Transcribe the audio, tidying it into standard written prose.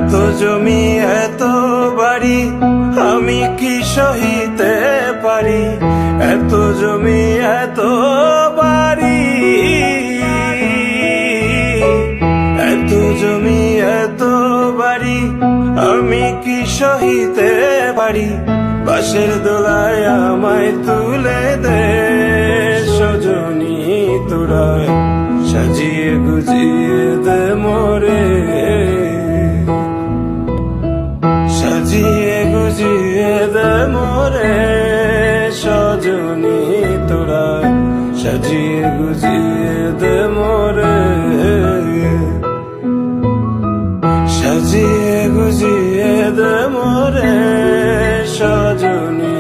এত জমি এত বাড়ি আমি কি সহিতে পারি, এত জমি এত বাড়ি, এত জমি এত বাড়ি আমি কি সহিতে পারি। বাঁশের দোলায় আমায় তুলে দে সজনী তোরা, সাজিয়ে গুজিয়ে দে মোরে, সাজিয়ে গুজিয়ে দে মোরে সজনী তোরা, সাজিয়ে গুজিয়ে দে মোরে, সাজিয়ে গুজিয়ে দে মোরে সজনী।